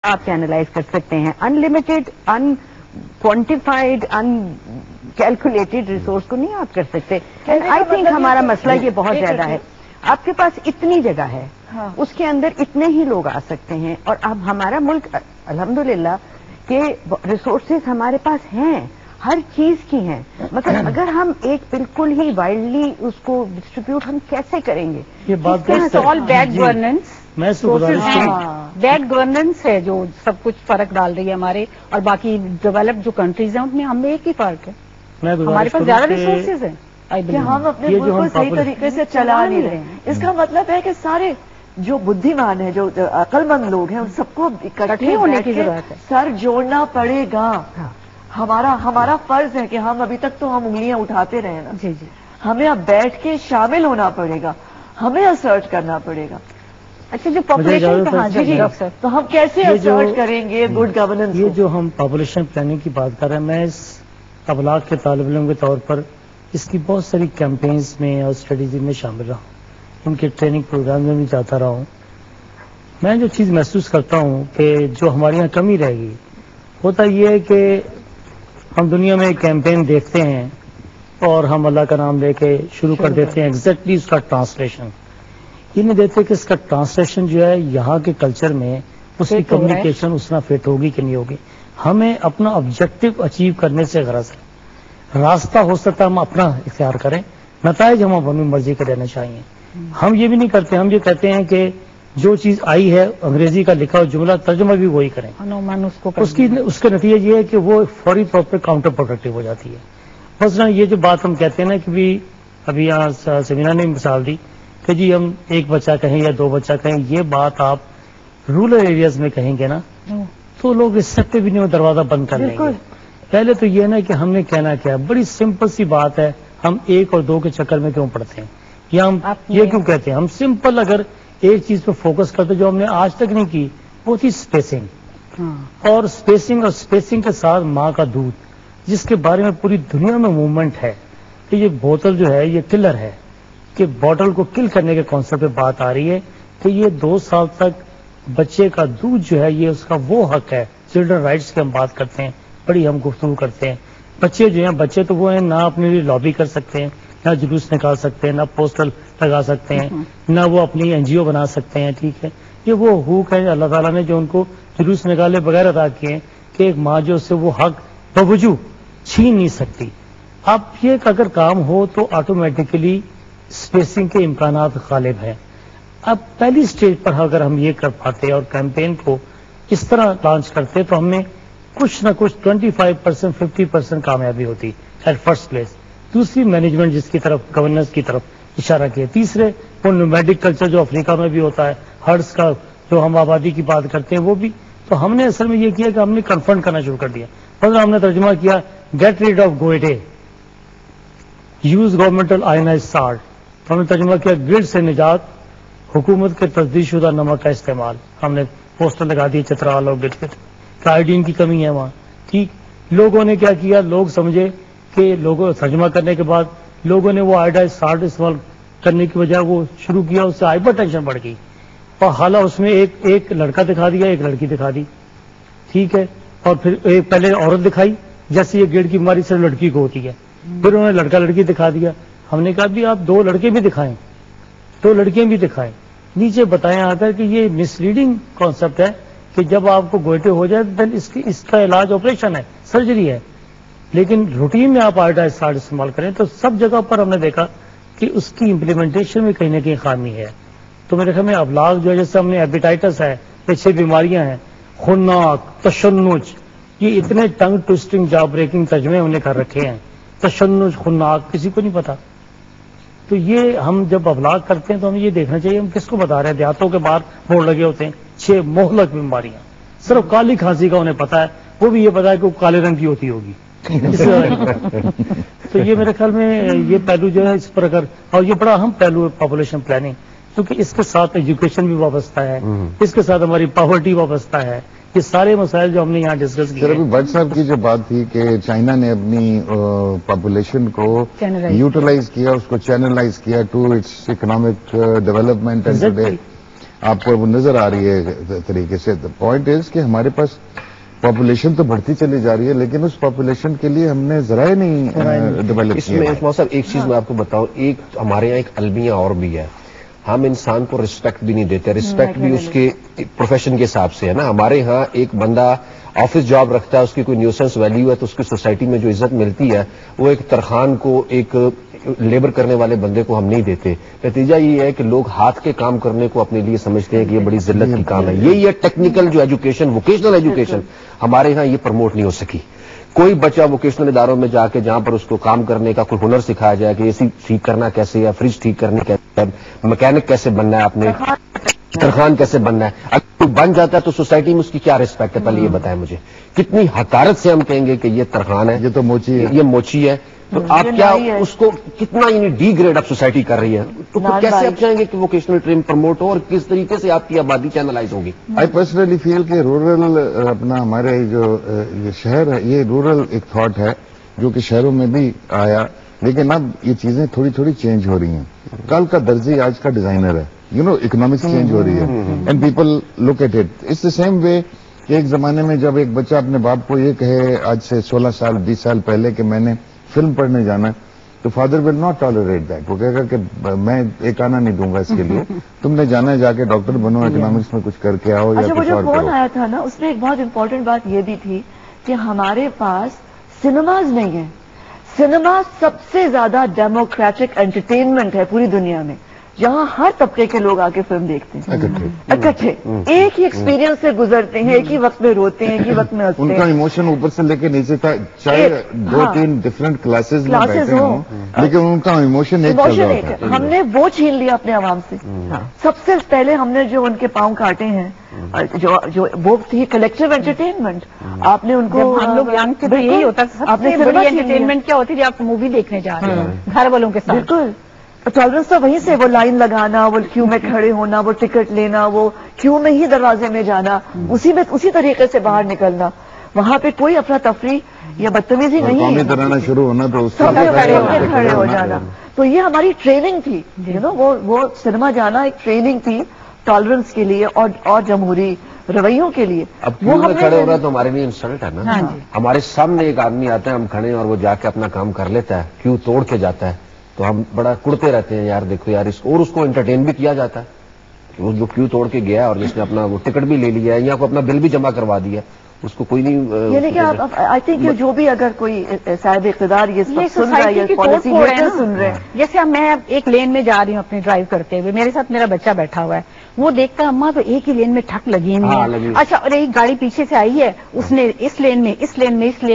آپ چینلائز کر سکتے ہیں. انلمیٹڈ، ان کوانٹیفائڈ، ان کیلکولیٹڈ ریسورس کو نہیں آپ کر سکتے. آئی تھنک ہمارا مسئلہ یہ بہت زیادہ ہے. آپ کے پاس اتنی جگہ ہے، اس کے اندر اتنے ہی لوگ آ سکتے ہیں، اور اب ہمارا ملک الحمدللہ کہ ریسورسز ہمارے پاس ہیں، ہر چیز کی ہیں، مگر اگر ہم ایک بالکل ہی وائلڈلی اس کو ڈسٹریبیوٹ ہم کیسے کریں گے؟ یہ بات all bad governance, bad governance ہے جو سب کچھ فرق ڈال رہی ہے ہمارے اور باقی ڈیولپڈ جو کنٹریز ہیں ان میں ہم میں ایک ہی فرق ہے. ہمارے پاس زیادہ ریسورسز ہیں کہ ہم اپنے ملک کو صحیح طریقے سے چلا نہیں رہے ہیں. اس کا مطلب ہے کہ سارے جو بدھیمان ہیں، جو عقل مند لوگ ہیں، ان سب کو اکٹھے ہونے کی ضرورت ہے، سر جوڑنا پڑے گا. ہمارا فرض ہے کہ ہم ابھی تک تو ہم انگلیاں اٹھاتے رہے نا. جی جی، ہمیں اب بیٹھ کے شامل ہونا پڑے گا، ہمیں اسرٹ کرنا پڑے گا. اچھا جو پاپولیشن کہاں جی تو ہم کیسے اسرٹ کریں گے گڈ گورننس؟ یہ جو ہم پاپولیشن پلاننگ کی بات کر رہے ہیں، میں اس ابلاغ کے طالب علم کے طور پر اس کی بہت ساری کیمپینز میں اور اسٹریٹجی میں شامل رہا ہوں، ان کے ٹریننگ پروگرام میں بھی جاتا رہا ہوں. میں جو چیز محسوس کرتا ہوں کہ جو ہمارے یہاں کمی رہ گی، ہوتا یہ ہے کہ ہم دنیا میں ایک کیمپین دیکھتے ہیں اور ہم اللہ کا نام لے کے شروع کر دیتے ہیں، ایگزیکٹلی اس کا ٹرانسلیشن یہ نہیں دیتے کہ اس کا ٹرانسلیشن جو ہے یہاں کے کلچر میں اس کی کمیونیکیشن اس طرح فٹ ہوگی کہ نہیں ہوگی. ہمیں اپنا آبجیکٹو اچیو کرنے سے غرض ہے، راستہ ہو سکتا ہے ہم اپنا اختیار کریں، نتائج ہم اپنی مرضی کے دینا چاہیے. ہم یہ بھی نہیں کرتے، ہم یہ کہتے ہیں کہ جو چیز آئی ہے انگریزی کا لکھا ہوا جملہ ترجمہ بھی وہی کریں. اس کے نتیجہ یہ ہے کہ وہ فوری طور پہ کاؤنٹر پروڈکٹیو ہو جاتی ہے. مثلا یہ جو بات ہم کہتے ہیں نا کہ بھی ابھی یہاں سمینا نے مثال دی کہ جی ہم ایک بچہ کہیں یا دو بچہ کہیں، یہ بات آپ رورل ایریاز میں کہیں گے نا تو لوگ اس سکتے بھی نہیں، وہ دروازہ بند کر لیں گے. پہلے تو یہ نا کہ ہم نے کہنا کیا، بڑی سمپل سی بات ہے، ہم ایک اور دو کے چکر میں کیوں پڑتے ہیں، یا ہم یہ کیوں کہتے ہیں. ہم سمپل اگر ایک چیز پہ فوکس کرتے جو ہم نے آج تک نہیں کی، وہ تھی اسپیسنگ. اور اسپیسنگ کے ساتھ ماں کا دودھ، جس کے بارے میں پوری دنیا میں موومنٹ ہے کہ یہ بوتل جو ہے یہ کلر ہے، کہ بوٹل کو کل کرنے کے کانسیپٹ پہ بات آ رہی ہے کہ یہ 2 سال تک بچے کا دودھ جو ہے یہ اس کا وہ حق ہے. چلڈرن رائٹس کی ہم بات کرتے ہیں، بڑی ہم گفتگو کرتے ہیں. بچے جو ہیں، بچے تو وہ ہیں نہ اپنے لیے لابی کر سکتے ہیں، نہ جلوس نکال سکتے ہیں، نہ پوسٹر لگا سکتے ہیں، نہ وہ اپنی NGO بنا سکتے ہیں. ٹھیک ہے، یہ وہ حقوق ہے اللہ تعالیٰ نے جو ان کو جلوس نکالے بغیر ادا کیے ہیں کہ ایک ماں جو سے وہ حق بوجو چھین نہیں سکتی. اب یہ اگر کام ہو تو آٹومیٹکلی اسپیسنگ کے امکانات غالب ہیں. اب پہلی سٹیج پر اگر ہم یہ کر پاتے اور کیمپین کو اس طرح لانچ کرتے تو ہمیں کچھ نہ کچھ 25% 50% کامیابی ہوتی ایٹ فرسٹ پلیس. دوسری مینجمنٹ جس کی طرف گورننس کی طرف اشارہ کیا. تیسرے وہ نومیڈک کلچر جو افریقہ میں بھی ہوتا ہے، ہرڈز کا جو ہم آبادی کی بات کرتے ہیں وہ بھی. تو ہم نے اصل میں یہ کیا کہ ہم نے کنفرنٹ کرنا شروع کر دیا. مطلب ہم نے ترجمہ کیا get rid of goitre, use governmental آئنائز سالٹ. ہم نے ترجمہ کیا گرڈ سے نجات، حکومت کے تصدیق شدہ نمک کا استعمال. ہم نے پوسٹر لگا دیے چترال اور گرڈ کے آئیڈین کی کمی ہے وہاں. ٹھیک، لوگوں نے کیا کیا، لوگ سمجھے کہ لوگوں ترجمہ کرنے کے بعد لوگوں نے وہ آئیڈائز سالٹ استعمال کرنے کی بجائے وہ شروع کیا، اس سے ہائپر ٹینشن بڑھ گئی. اور حالانکہ اس میں ایک لڑکا دکھا دیا، ایک لڑکی دکھا دی. ٹھیک ہے، اور پھر ایک پہلے عورت دکھائی، جیسے یہ گیڑ کی بیماری صرف لڑکی کو ہوتی ہے. پھر انہوں نے لڑکا لڑکی دکھا دیا. ہم نے کہا بھی آپ 2 لڑکے بھی دکھائیں، 2 لڑکیاں بھی دکھائیں. نیچے بتایا آتا ہے کہ یہ مس لیڈنگ کانسیپٹ ہے کہ جب آپ کو گوئٹے ہو جائے تو اس کا علاج آپریشن ہے، سرجری ہے. لیکن روٹین میں آپ آئیڈائز سالٹ استعمال کریں تو سب جگہ پر ہم نے دیکھا کہ اس کی امپلیمنٹیشن میں کہیں نہ کہیں خامی ہے. تو میرے خیال میں ابلاغ جو ہے، جیسے ہم نے ایپیٹائٹس ہے، یہ 6 بیماریاں ہیں، خناق، تشنج، یہ اتنے ٹنگ ٹوسٹنگ جا بریکنگ ترجمے ہم نے کر رکھے ہیں. تشنج، خناق کسی کو نہیں پتا. تو یہ ہم جب ابلاغ کرتے ہیں تو ہمیں یہ دیکھنا چاہیے ہم کس کو بتا رہے ہیں. دیہاتوں کے باہر بورڈ لگے ہوتے ہیں 6 مہلک بیماریاں، صرف کالی کھانسی کا انہیں پتا ہے، وہ بھی یہ پتا ہے کہ وہ کالے رنگ کی ہوتی ہوگی. تو یہ میرے خیال میں یہ پہلو جو ہے اس پر اگر، اور یہ بڑا اہم پہلو ہے پاپولیشن پلاننگ، کیونکہ اس کے ساتھ ایجوکیشن بھی وابستہ ہے، اس کے ساتھ ہماری پاورٹی وابستہ ہے. یہ سارے مسائل جو ہم نے یہاں ڈسکس کیے. ابھی بٹ صاحب کی جو بات تھی کہ چائنا نے اپنی پاپولیشن کو یوٹیلائز کیا، اس کو چینلائز کیا ٹو اٹس اکنامک ڈیولپمنٹ. آپ کو وہ نظر آ رہی ہے طریقے سے. پوائنٹ از کہ ہمارے پاس پاپولیشن تو بڑھتی چلی جا رہی ہے لیکن اس پاپولیشن کے لیے ہم نے ذرائع نہیں ڈیولپ اس میں صاحب ایک چیز میں آپ کو بتاؤں, ایک ہمارے یہاں ایک المیہ اور بھی ہے, ہم انسان کو رسپیکٹ بھی نہیں دیتے. رسپیکٹ بھی اس کے پروفیشن کے حساب سے ہے نا. ہمارے ہاں ایک بندہ آفس جاب رکھتا ہے, اس کی کوئی نیوسنس ویلیو ہے تو اس کی سوسائٹی میں جو عزت ملتی ہے وہ ایک ترخان کو, ایک لیبر کرنے والے بندے کو ہم نہیں دیتے. نتیجہ یہ ہے کہ لوگ ہاتھ کے کام کرنے کو اپنے لیے سمجھتے ہیں کہ یہ بڑی ذلت کی کام ہے. یہی ہے ٹیکنیکل جو ایجوکیشن, ووکیشنل ایجوکیشن ہمارے ہاں یہ پروموٹ نہیں ہو سکی. کوئی بچہ ووکیشنل اداروں میں جا کے جہاں پر اس کو کام کرنے کا کوئی ہنر سکھایا جائے کہ اے سی ٹھیک کرنا کیسے ہے, فریج ٹھیک کرنے کیسے ہے, مکینک کیسے بننا ہے, آپ نے ترخان کیسے بننا ہے. اگر کوئی بن جاتا ہے تو سوسائٹی میں اس کی کیا رسپیکٹ ہے, پہلے یہ بتائیں مجھے. کتنی حقارت سے ہم کہیں گے کہ یہ ترخان ہے, یہ تو موچی ہے, یہ موچی ہے. تو آپ کیا اس کو کتنا یعنی ڈی گریڈ اب سوسائٹی کر رہی ہے, تو کیسے آپ چاہیں گے کہ ووکیشنل ٹریننگ پروموٹ ہو اور کس طریقے سے آپ کی آبادی چینلائز ہوگی؟ آئی پرسنلی فیل کہ رورل اپنا ہمارے جو یہ شہر ہے یہ رورل ایک تھاٹ ہے جو کہ شہروں میں بھی آیا, لیکن اب یہ چیزیں تھوڑی تھوڑی چینج ہو رہی ہیں. کل کا درزی آج کا ڈیزائنر ہے, اکنامکس چینج ہو رہی ہے and people look at it. It's the same way کہ ایک زمانے میں جب ایک بچہ اپنے باپ کو یہ کہے آج سے 16 سال 20 سال پہلے کہ میں نے فلم پڑھنے جانا ہے, تو father will not tolerate that. وہ کہے گا کہ میں ایک آنا نہیں دوں گا اس کے لیے, تم نے جانا ہے جا کے ڈاکٹر بنو, اکنامکس میں کچھ کر کے آؤ یا کچھ اور کرو. فون آیا تھا نا, اس میں ایک بہت امپورٹنٹ بات یہ بھی تھی کہ ہمارے پاس سنیماز نہیں ہیں. سنیما سب سے زیادہ ڈیموکریٹک انٹرٹینمنٹ ہے پوری دنیا میں, جہاں ہر طبقے کے لوگ آ کے فلم دیکھتے ہیں اکٹھے, ایک ہی ایکسپیرینس سے گزرتے ہیں, ایک ہی وقت میں روتے ہیں, ایک ہی وقت میں ہنستے ہیں. ان کا ایموشن اوپر سے لے کے نیچے تھا, چاہے 2-3 ڈفرنٹ کلاسز میں بیٹھے ہوں, لیکن ان کا ایموشن ایک چل رہا ہوتا ہے. ہم نے وہ چھین لیا اپنے عوام سے. سب سے پہلے ہم نے جو ان کے پاؤں کاٹے ہیں, جو وہ تھی کلیکٹیو انٹرٹینمنٹ. آپ نے ان کو, ہم لوگ یانگ تھے تو یہی ہوتا تھا. سب سے بڑی انٹرٹینمنٹ کیا ہوتی تھی, آپ مووی دیکھنے جا رہے ہیں گھر والوں کے ساتھ. بالکل ٹالرنس تو وہیں سے, وہ لائن لگانا, وہ کیو میں کھڑے ہونا, وہ ٹکٹ لینا, وہ کیو میں ہی دروازے میں جانا, اسی طریقے سے باہر نکلنا. وہاں پہ کوئی افراتفری یا بدتمیزی نہیں, قومی ترانہ شروع ہونا تو کھڑے ہو جانا. تو یہ ہماری ٹریننگ تھی, وہ سنیما جانا ایک ٹریننگ تھی ٹالرنس کے لیے اور جمہوری رویوں کے لیے. اب کیوں میں کھڑے ہو رہا ہے تو ہمارے لیے انسلٹ ہے نا. ہمارے سامنے ایک آدمی آتا ہے, ہم کھڑے اور وہ جا کے اپنا کام کر لیتا ہے, کیوں توڑ کے جاتا ہے, تو ہم بڑا کڑتے رہتے ہیں یار دیکھو یار, اور اس کو انٹرٹین بھی کیا جاتا ہے. وہ جو کیوں توڑ کے گیا اور جس نے اپنا وہ ٹکٹ بھی لے لیا ہے یا کو اپنا بل بھی جمع کروا دیا, اس کو کوئی نہیں. یعنی کہ آئی تھنک جو بھی اگر کوئی صاحب اقتدار یہ سن رہا ہے, پالیسی سن رہے ہیں. جیسے میں ایک لین میں جا رہی ہوں اپنی ڈرائیو کرتے ہوئے, میرے ساتھ میرا بچہ بیٹھا ہوا ہے, وہ دیکھتا اماں تو ایک ہی لین میں ٹھک لگی ہوئی ہے. اچھا, اور ایک گاڑی پیچھے سے آئی ہے, اس نے اس لین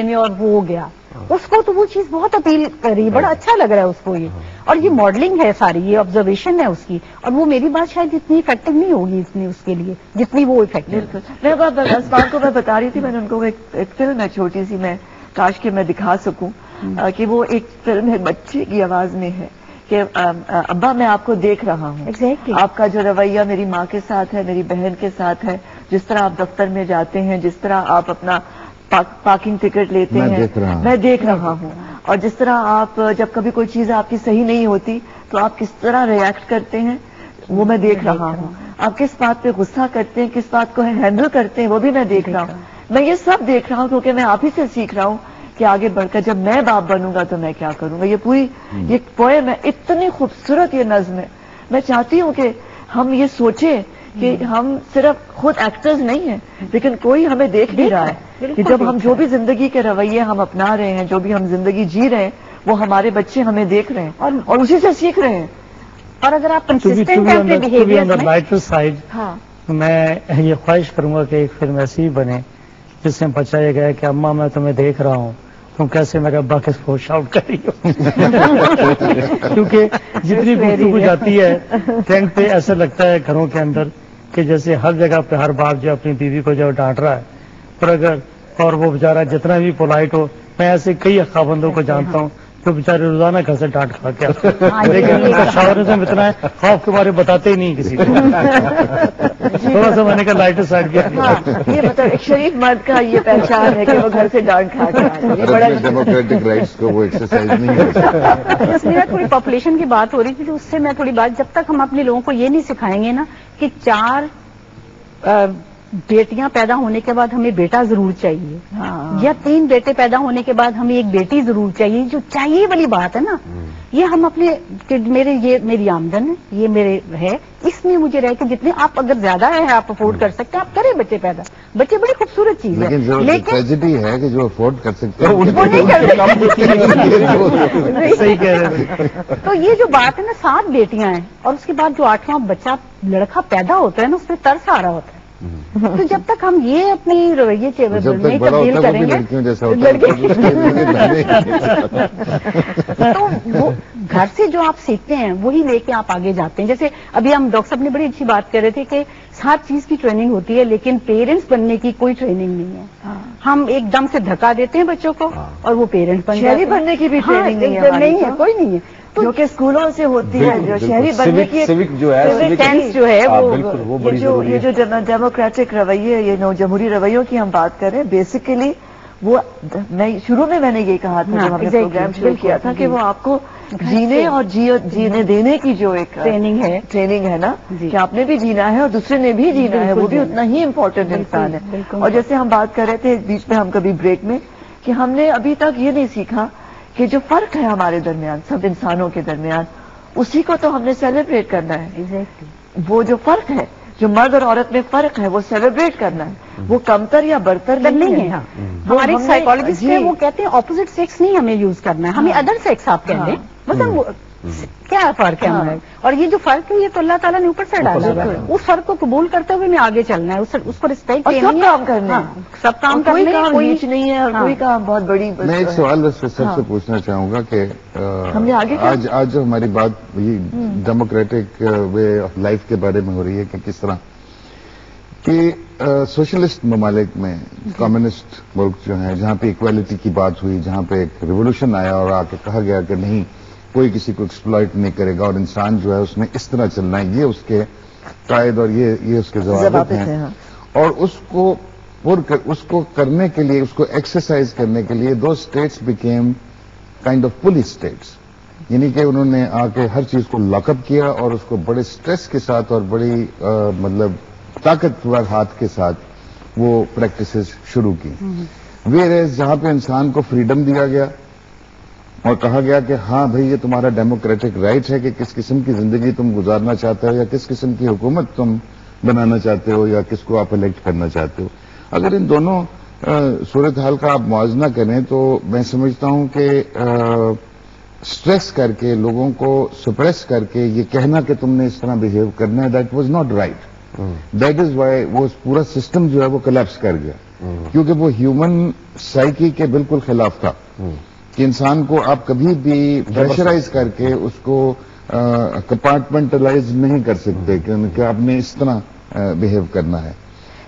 میں اور وہ ہو گیا. اس کو تو وہ چیز بہت اپیل کری, بڑا اچھا لگ رہا ہے اس کو یہ. اور یہ ماڈلنگ ہے ساری, یہ آبزرویشن ہے اس کی, اور وہ میری بات شاید اتنی افیکٹو نہیں ہوگی اتنی اس کے لیے جتنی وہ افیکٹو. میں اسباب کو میں بتا رہی تھی, میں نے ان کو ایک فلم ہے چھوٹی سی, میں کاش کہ میں دکھا سکوں کہ وہ ایک فلم ہے بچے کی آواز میں ہے کہ ابا میں آپ کو دیکھ رہا ہوں, آپ کا جو رویہ میری ماں کے ساتھ ہے, میری بہن کے ساتھ ہے, جس طرح آپ دفتر میں جاتے ہیں, جس طرح آپ اپنا پارکنگ ٹکٹ لیتے ہیں, میں دیکھ رہا ہوں. اور جس طرح آپ جب کبھی کوئی چیز آپ کی صحیح نہیں ہوتی تو آپ کس طرح ریئیکٹ کرتے ہیں, وہ میں دیکھ رہا ہوں. آپ کس بات پہ غصہ کرتے ہیں, کس بات کو ہینڈل کرتے ہیں, وہ بھی میں دیکھ رہا ہوں. میں یہ سب دیکھ رہا ہوں کیونکہ میں آپ ہی سے سیکھ رہا ہوں کہ آگے بڑھ کر جب میں باپ بنوں گا تو میں کیا کروں گا. یہ پوری یہ پوئم ہے, اتنی خوبصورت یہ نظم ہے. میں چاہتی ہوں کہ ہم یہ سوچیں کہ ہم صرف خود ایکٹرز نہیں ہیں, لیکن کوئی ہمیں دیکھ بھی رہا ہے کہ جب ہم جو بھی زندگی کے رویے ہم اپنا رہے ہیں, جو بھی ہم زندگی جی رہے ہیں, وہ ہمارے بچے ہمیں دیکھ رہے ہیں اور اسی سے سیکھ رہے ہیں. اور اگر آپ لائٹر سائڈ, میں یہ خواہش کروں گا کہ ایک فلم ایسی ہی بنے جس سے بچایا گیا کہ اماں میں تمہیں دیکھ رہا ہوں, تم کیسے میرے ابا کے پوش آؤٹ کر رہی ہو. کیونکہ جتنی گفتگو جاتی ہے ٹرینڈ پہ, ایسا لگتا ہے گھروں کے اندر کہ جیسے ہر جگہ پہ ہر باپ جو اپنی بیوی کو جو ڈانٹ رہا ہے, اور وہ بیچارہ جتنا بھی پولائٹ ہو. میں ایسے کئی خابندوں کو جانتا ہوں جو بیچارے روزانہ گھر سے ڈانٹ کھا کے آتے ہیں, لیکن شاورزم اتنا ہے خوف کے بارے بتاتے ہی نہیں کسی کو. تھوڑا سا میں نے کہا لائٹر سائڈ کیا, یہ مطلب ایک شریف مرد کا یہ پہچان ہے کہ وہ گھر سے ڈانٹ کھا کے بڑا ڈیموکریٹک رائٹس کو وہ ایکسرسائز نہیں ہے. میرا تھوڑی پاپولیشن کی بات ہو رہی تھی, تو اس سے میں تھوڑی بات, جب تک ہم اپنے لوگوں کو یہ نہیں سکھائیں گے نا کہ 4 بیٹیاں پیدا ہونے کے بعد ہمیں بیٹا ضرور چاہیے یا 3 بیٹے پیدا ہونے کے بعد ہمیں ایک بیٹی ضرور چاہیے. جو چاہیے والی بات ہے نا, یہ ہم اپنے یہ میری آمدن ہے, یہ میرے ہے, اس میں مجھے رہ کے جتنے آپ اگر زیادہ ہے آپ افورڈ کر سکتے ہیں آپ کریں بچے پیدا. بچے بڑی خوبصورت چیز ہے, لیکن ٹریجڈی ہے کہ جو افورڈ کر سکتے ہیں وہ نہیں کرتے. تو یہ جو بات ہے نا 7 بیٹیاں ہیں اور اس کے بعد جو 8واں بچہ لڑکا پیدا ہوتا ہے نا اس پہ ترس آ رہا ہوتا ہے. تو جب تک ہم یہ اپنی رویے نہیں تبدیل کریں گے تو وہ گھر سے جو آپ سیکھتے ہیں وہی لے کے آپ آگے جاتے ہیں. جیسے ابھی ہم ڈاکٹر صاحب نے بڑی اچھی بات کر رہے تھے کہ ہر چیز کی ٹریننگ ہوتی ہے لیکن پیرنٹس بننے کی کوئی ٹریننگ نہیں ہے. ہم ایک دم سے دھکا دیتے ہیں بچوں کو اور وہ پیرنٹس بننے کی بھی ٹریننگ نہیں ہے, کوئی نہیں ہے جو کہ اسکولوں سے ہوتی ہے. جو شہری بننے کی سیوک جو ہے یہ جو ڈیموکریٹک رویے, یہ جمہوری رویوں کی ہم بات کر رہے ہیں, بیسیکلی وہ شروع میں نے یہ کہا تھا جب ہم نے پروگرام شروع کیا تھا کہ وہ آپ کو جینے اور جینے دینے کی جو ایک ٹریننگ ہے نا, کہ آپ نے بھی جینا ہے اور دوسرے نے بھی جینا ہے, وہ بھی اتنا ہی امپورٹنٹ انسان ہے. اور جیسے ہم بات کر رہے تھے بیچ میں ہم کبھی بریک میں کہ ہم نے ابھی تک یہ نہیں سیکھا کہ جو فرق ہے ہمارے درمیان سب انسانوں کے درمیان, اسی کو تو ہم نے سیلیبریٹ کرنا ہے. وہ جو فرق ہے, جو مرد اور عورت میں فرق ہے, وہ سیلیبریٹ کرنا ہے. وہ کمتر یا برتر نہیں ہے. ہمارے سائیکالوجسٹ ہیں وہ کہتے ہیں اپوزٹ سیکس نہیں ہمیں یوز کرنا ہے, ہمیں ادر سیکس آپ کہہ دیں. مطلب کیا فرق ہے ہمارے, اور یہ جو فرق ہے یہ تو اللہ تعالیٰ نے اوپر سے ڈالا ہے. اس فرق کو قبول کرتے ہوئے میں آگے چلنا ہے, اس کو رسپیکٹ سب کام کرنا ہے, سب کام کوئی کام نیچ نہیں ہے اور کوئی کام بہت بڑی. میں ایک سوال سب سے پوچھنا چاہوں گا کہ آج جو ہماری بات ڈیموکریٹک وے آف لائف کے بارے میں ہو رہی ہے کہ کس طرح کہ سوشلسٹ ممالک میں کمیونسٹ ملک جو ہیں جہاں پہ ایکویلٹی کی بات ہوئی, جہاں پہ ایک ریولوشن آیا اور آ کے کہا گیا کہ نہیں کوئی کسی کو ایکسپلائٹ نہیں کرے گا اور انسان جو ہے اس میں اس طرح چلنا ہے, یہ اس کے قائد اور یہ اس کے ضوابط ہیں. اور اس کو کرنے کے لیے, اس کو ایکسرسائز کرنے کے لیے 2 states became kind of police states, یعنی کہ انہوں نے آ کے ہر چیز کو لاک اپ کیا اور اس کو بڑے سٹریس کے ساتھ اور بڑی مطلب طاقتور ہاتھ کے ساتھ وہ پریکٹسز شروع کی. ویئرز جہاں پہ انسان کو فریڈم دیا گیا اور کہا گیا کہ ہاں بھئی یہ تمہارا ڈیموکریٹک رائٹ ہے کہ کس قسم کی زندگی تم گزارنا چاہتے ہو یا کس قسم کی حکومت تم بنانا چاہتے ہو یا کس کو آپ الیکٹ کرنا چاہتے ہو. اگر ان دونوں صورتحال کا آپ موازنہ کریں تو میں سمجھتا ہوں کہ سٹریس کر کے لوگوں کو سپریس کر کے یہ کہنا کہ تم نے اس طرح بہیو کرنا ہے, that was not right. That is why وہ پورا سسٹم جو ہے وہ کلیپس کر گیا, کیونکہ وہ ہیومن سائیکی کے بالکل خلاف تھا کہ انسان کو آپ کبھی بھی پریشرائز کر کے اس کو کمپارٹمنٹلائز نہیں کر سکتے کہ آپ نے اس طرح بہیو کرنا ہے.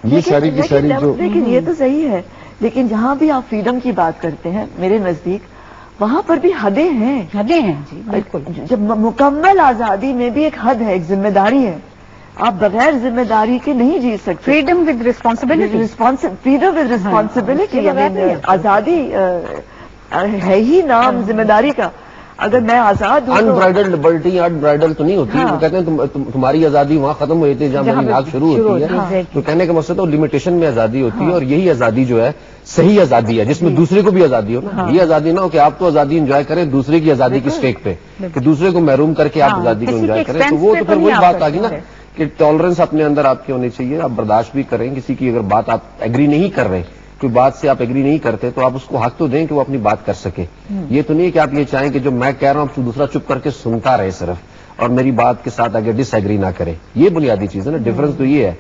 یہ ساری کی ساری جو لیکن یہ تو صحیح ہے, لیکن جہاں بھی آپ فریڈم کی بات کرتے ہیں میرے نزدیک وہاں پر بھی حدیں ہیں. جی بالکل. جب مکمل آزادی میں بھی ایک حد ہے, ایک ذمہ داری ہے. آپ بغیر ذمہ داری کے نہیں جی سکتے. Freedom with responsibility. Freedom with responsibility. آزادی ہے ہی نام ذمہ داری کا. اگر میں آزاد ہوں انبرائڈل لبرٹی انبرائڈل تو نہیں ہوتی. وہ کہتے ہیں تمہاری آزادی وہاں ختم ہوئی تھی جہاں میری ناک شروع ہوتی ہے. تو کہنے کا مقصد تو لمیٹیشن میں آزادی ہوتی ہے, اور یہی آزادی جو ہے صحیح آزادی ہے جس میں دوسرے کو بھی آزادی ہو نا. یہ آزادی نہ ہو کہ آپ تو آزادی انجوائے کریں دوسرے کی آزادی کی اسٹیک پہ, کہ دوسرے کو محروم کر کے آپ آزادی کو انجوائے کریں. تو وہ تو پھر وہی بات آ گئی نا کہ ٹالرنس اپنے اندر آپ کی ہونی چاہیے. آپ برداشت بھی کریں, کسی کی اگر بات آپ ایگری نہیں کر رہے, کوئی بات سے آپ ایگری نہیں کرتے تو آپ اس کو حق تو دیں کہ وہ اپنی بات کر سکے. یہ تو نہیں کہ آپ یہ چاہیں کہ جو میں کہہ رہا ہوں دوسرا چپ کر کے سنتا رہے صرف, اور میری بات کے ساتھ اگر ڈس ایگری نہ کرے. یہ بنیادی چیز ہے نا, ڈفرنس تو یہ ہے.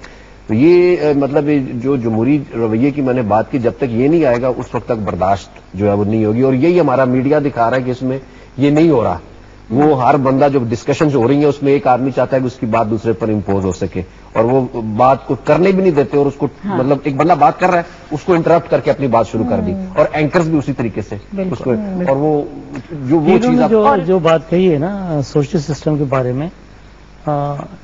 تو یہ مطلب جو جمہوری رویے کی میں نے بات کی, جب تک یہ نہیں آئے گا اس وقت تک برداشت جو ہے وہ نہیں ہوگی. اور یہی ہمارا میڈیا دکھا رہا ہے کہ اس میں یہ نہیں ہو رہا. وہ ہر بندہ جو ڈسکشن ہو رہی ہیں اس میں ایک آدمی چاہتا ہے کہ اس کی بات دوسرے پر امپوز ہو سکے, اور وہ بات کو کرنے بھی نہیں دیتے, اور اس کو مطلب ایک بندہ بات کر رہا ہے اس کو انٹرپٹ کر کے اپنی بات شروع کر دی, اور اینکرز بھی اسی طریقے سے اس کو. اور وہ چیز جو بات کہی ہے نا سوشل سسٹم کے بارے میں,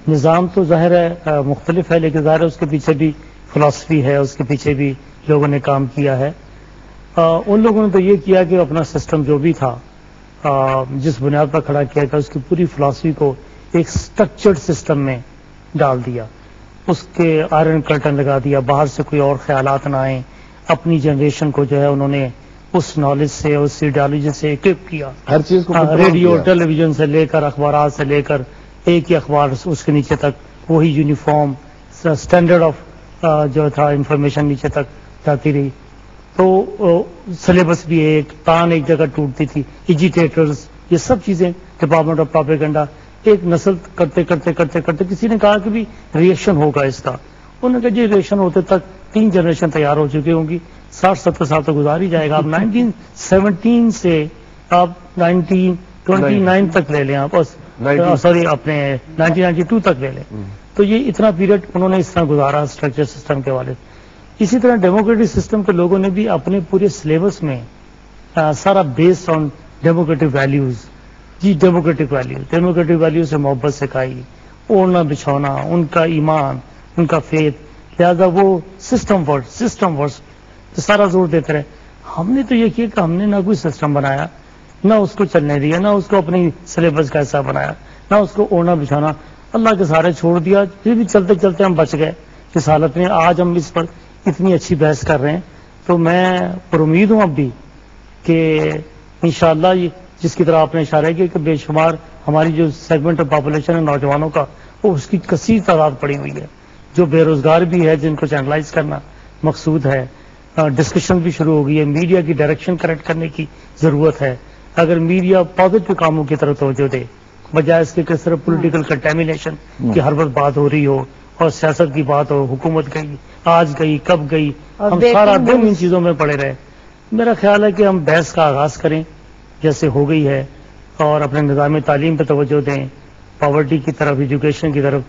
نظام تو ظاہر ہے مختلف ہے, لیکن ظاہر ہے اس کے پیچھے بھی فلسفی ہے, اس کے پیچھے بھی لوگوں نے کام کیا ہے. ان لوگوں نے تو یہ کیا کہ اپنا سسٹم جو بھی تھا جس بنیاد پر کھڑا کیا تھا اس کی پوری فلسفی کو ایک سٹرکچرڈ سسٹم میں ڈال دیا, اس کے آئرن کرٹن لگا دیا, باہر سے کوئی اور خیالات نہ آئیں. اپنی جنریشن کو جو ہے انہوں نے اس نالج سے, اس ایڈیالوجی سے اکوپ کیا. ہر چیز کو ریڈیو, ٹیلی ویژن سے لے کر, اخبارات سے لے کر, ایک ہی اخبار اس کے نیچے تک وہی یونیفارم اسٹینڈرڈ آف جو تھا انفارمیشن نیچے تک جاتی رہی. تو سلیبس بھی تان ایک جگہ ٹوٹتی تھی, ایجیٹیٹرز, یہ سب چیزیں, ڈپارٹمنٹ آف پروپیگنڈا, ایک نسل کرتے کرتے کرتے کرتے کسی نے کہا کہ بھی ریئیکشن ہوگا اس کا. انہوں نے کہا جی ریئیکشن ہوتے تک 3 جنریشن تیار ہو چکی ہوں گی, 60-70 سال تو گزار ہی جائے گا. آپ 1917 سے آپ 1929 تک لے لیں, آپ سوری اپنے 1992 تک لے لیں. تو یہ اتنا پیریڈ انہوں نے اس طرح گزارا اسٹرکچر سسٹم کے والے. اسی طرح ڈیموکریٹک سسٹم کے لوگوں نے بھی اپنے پورے سلیبس میں سارا بیسڈ آن ڈیموکریٹک ویلیوز. جی ڈیموکریٹک ویلیوز سے محبت سکھائی, اوڑھنا بچھونا, ان کا ایمان, ان کا فیتھ. لہٰذا وہ سسٹم ورڈ سارا زور دیتے رہے. ہم نے تو یہ کیا کہ ہم نے نہ کوئی سسٹم بنایا, نہ اس کو چلنے دیا, نہ اس کو اپنی سلیبس کا حصہ بنایا, نہ اس کو اوڑھنا بچھونا. اللہ کے سہارے چھوڑ دیا. پھر بھی چلتے چلتے ہم بچ گئے اس حالت میں. آج ہم اس پر اتنی اچھی بحث کر رہے ہیں. تو میں پر امید ہوں اب بھی کہ انشاءاللہ جس کی طرح آپ نے اشارہ کیا کہ بے شمار ہماری جو سیگمنٹ آف پاپولیشن ہے نوجوانوں کا, وہ اس کی کثیر تعداد پڑی ہوئی ہے, جو بے روزگار بھی ہے, جن کو چینلائز کرنا مقصود ہے. ڈسکشن بھی شروع ہو گئی ہے. میڈیا کی ڈائریکشن کریکٹ کرنے کی ضرورت ہے. اگر میڈیا پازیٹو کاموں کی طرف توجہ دے, بجائے اس کے کس طرح پولیٹیکل کنٹامینیشن کی ہر وقت بات ہو رہی ہو, اور سیاست کی بات ہو, حکومت گئی, آج گئی, کب گئی, ہم سارا دن ان چیزوں میں پڑے رہے. میرا خیال ہے کہ ہم بحث کا آغاز کریں جیسے ہو گئی ہے, اور اپنے نظام تعلیم پہ توجہ دیں, پاورٹی کی طرف, ایجوکیشن کی طرف.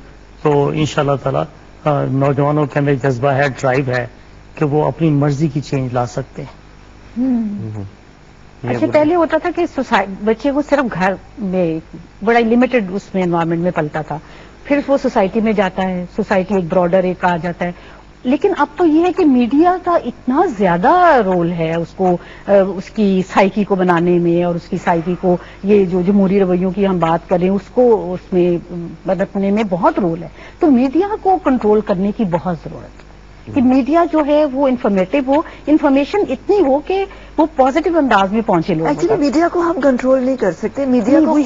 تو انشاءاللہ تعالی نوجوانوں کے اندر جذبہ ہے, ڈرائیو ہے کہ وہ اپنی مرضی کی چینج لا سکتے ہیں. اچھا, پہلے ہوتا تھا کہ بچے کو صرف گھر میں بڑا لمیٹڈ اس میں انوائرمنٹ میں پلتا تھا, پھر وہ سوسائٹی میں جاتا ہے, سوسائٹی ایک براڈر ایک آ جاتا ہے. لیکن اب تو یہ ہے کہ میڈیا کا اتنا زیادہ رول ہے اس کو, اس کی سائیکی کو بنانے میں, اور اس کی سائیکی کو, یہ جو جمہوری رویوں کی ہم بات کریں, اس کو اس میں بدلنے میں بہت رول ہے. تو میڈیا کو کنٹرول کرنے کی بہت ضرورت ہے کہ میڈیا جو ہے وہ انفارمیٹو ہو, انفارمیشن اتنی ہو کہ وہ پازیٹو انداز میں پہنچے لوگ. ایکچولی میڈیا کو ہم کنٹرول نہیں کر سکتے, میڈیا کو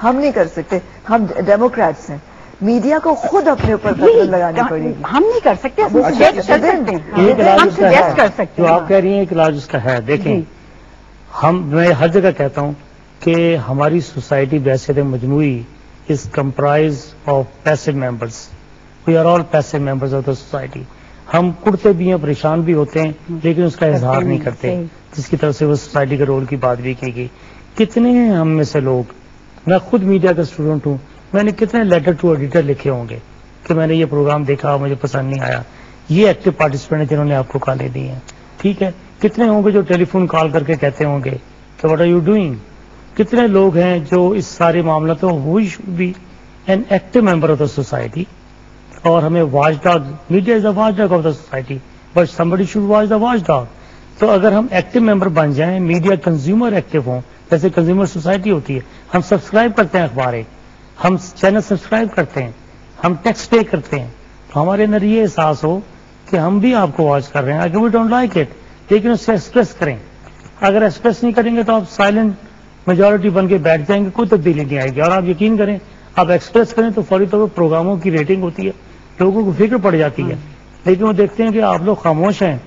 ہم نہیں کر سکتے. ہم ڈیموکریٹس ہیں, میڈیا کو خود اپنے اوپر قدم لگانی پڑے گی. ہم نہیں کر سکتے, جو آپ کہہ رہی ہیں ایک علاج اس کا ہے. دیکھیں, میں ہر جگہ کہتا ہوں کہ ہماری سوسائٹی بحیثیت مجموعی is comprised of passive members. We are all passive members of the society. ہم کڑتے بھی ہیں, پریشان بھی ہوتے ہیں, لیکن اس کا اظہار نہیں کرتے, جس کی طرف سے وہ سوسائٹی کے رول کی بات بھی کی گئی. کتنے ہیں ہم میں سے لوگ, میں خود میڈیا کا اسٹوڈنٹ ہوں, میں نے کتنے لیٹر ٹو ایڈیٹر لکھے ہوں گے کہ میں نے یہ پروگرام دیکھا, مجھے پسند نہیں آیا. یہ ایکٹیو پارٹیسپینٹ ہیں جنہوں نے آپ کو کالیں دی ہیں, ٹھیک ہے. کتنے ہوں گے جو ٹیلی فون کال کر کے کہتے ہوں گے کہ واٹ آر یو ڈوئنگ. کتنے لوگ ہیں جو اس سارے معاملاتوں we should be an active member of the society. اور ہمیں watch dog, media is the watch dog of the society, but somebody should watch the watch dog. تو اگر ہم ایکٹیو ممبر بن جائیں, میڈیا کنزیومر ایکٹیو ہوں, جیسے کنزیومر سوسائٹی ہوتی ہے, ہم سبسکرائب کرتے ہیں اخباریں, ہم چینل سبسکرائب کرتے ہیں, ہم ٹیکس پے کرتے ہیں, تو ہمارے اندر یہ احساس ہو کہ ہم بھی آپ کو واچ کر رہے ہیں. اگر وی ڈونٹ لائک اٹ, لیکن اس سے ایکسپریس کریں. اگر ایکسپریس نہیں کریں گے تو آپ سائلنٹ میجورٹی بن کے بیٹھ جائیں گے, کوئی تبدیلی نہیں آئے گی. اور آپ یقین کریں, آپ ایکسپریس کریں تو فوری طور پر پروگراموں کی ریٹنگ ہوتی ہے, لوگوں کو فکر پڑ جاتی ہے. لیکن وہ دیکھتے ہیں کہ آپ لوگ خاموش ہیں,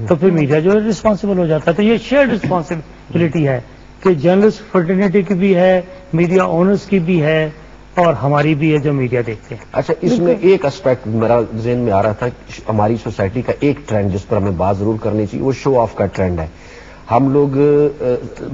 تو پھر میڈیا جو ہے رسپانسبل ہو جاتا ہے. تو یہ شیئرڈ رسپانسبلٹی ہے کہ جرنلسٹ فرٹرنیٹی کی بھی ہے, میڈیا اونرز کی بھی ہے, اور ہماری بھی ہے جو میڈیا دیکھتے ہیں. اچھا, اس میں ایک اسپیکٹ میرا ذہن میں آ رہا تھا, ہماری سوسائٹی کا ایک ٹرینڈ جس پر ہمیں بات ضرور کرنی چاہیے, وہ شو آف کا ٹرینڈ ہے. ہم لوگ,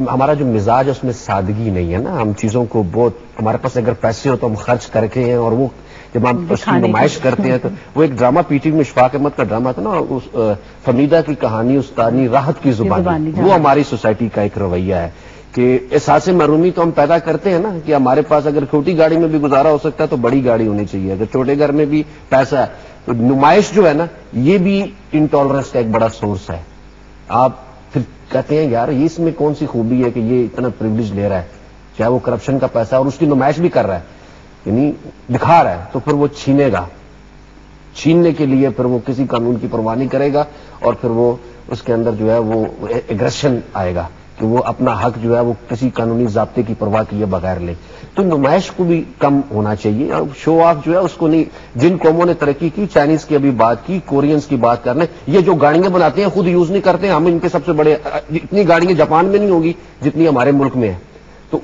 ہمارا جو مزاج ہے اس میں سادگی نہیں ہے نا. ہم چیزوں کو بہت, ہمارے پاس اگر پیسے ہو تو ہم خرچ کر کے ہیں, اور وہ جب ہم اس کی نمائش کرتے ہیں تو وہ ایک ڈرامہ پی ٹی وی میں اشفاق احمد کا ڈرامہ تھا نا, فمیدہ کی کہانی استانی راحت کی زبانی, وہ ہماری سوسائٹی کا ایک رویہ ہے کہ احساس محرومی تو ہم پیدا کرتے ہیں نا, کہ ہمارے پاس اگر چھوٹی گاڑی میں بھی گزارا ہو سکتا ہے تو بڑی گاڑی ہونی چاہیے, اگر چھوٹے گھر میں بھی پیسہ ہے تو نمائش جو ہے نا, یہ بھی انٹالرنس کا ایک بڑا سورس ہے. آپ پھر کہتے ہیں یار یہ اس میں کون سی خوبی ہے کہ یہ اتنا پریولیج لے رہا ہے, چاہے وہ کرپشن کا پیسہ اور اس کی نمائش بھی کر رہا ہے. یعنی دکھا رہا ہے تو پھر وہ چھینے گا. چھیننے کے لیے پھر وہ کسی قانون کی پرواہ نہیں کرے گا اور پھر وہ اس کے اندر جو ہے وہ ایگریشن آئے گا کہ وہ اپنا حق جو ہے وہ کسی قانونی ضابطے کی پرواہ کیے بغیر لے. تو نمائش کو بھی کم ہونا چاہیے اور شو آف جو ہے اس کو نہیں. جن قوموں نے ترقی کی، چائنیز کی ابھی بات کی، کورینز کی بات کر لیں، یہ جو گاڑیاں بناتے ہیں خود یوز نہیں کرتے. ہم ان کے سب سے بڑے اتنی گاڑیاں جاپان میں نہیں ہوگی جتنی ہمارے ملک میں ہے. تو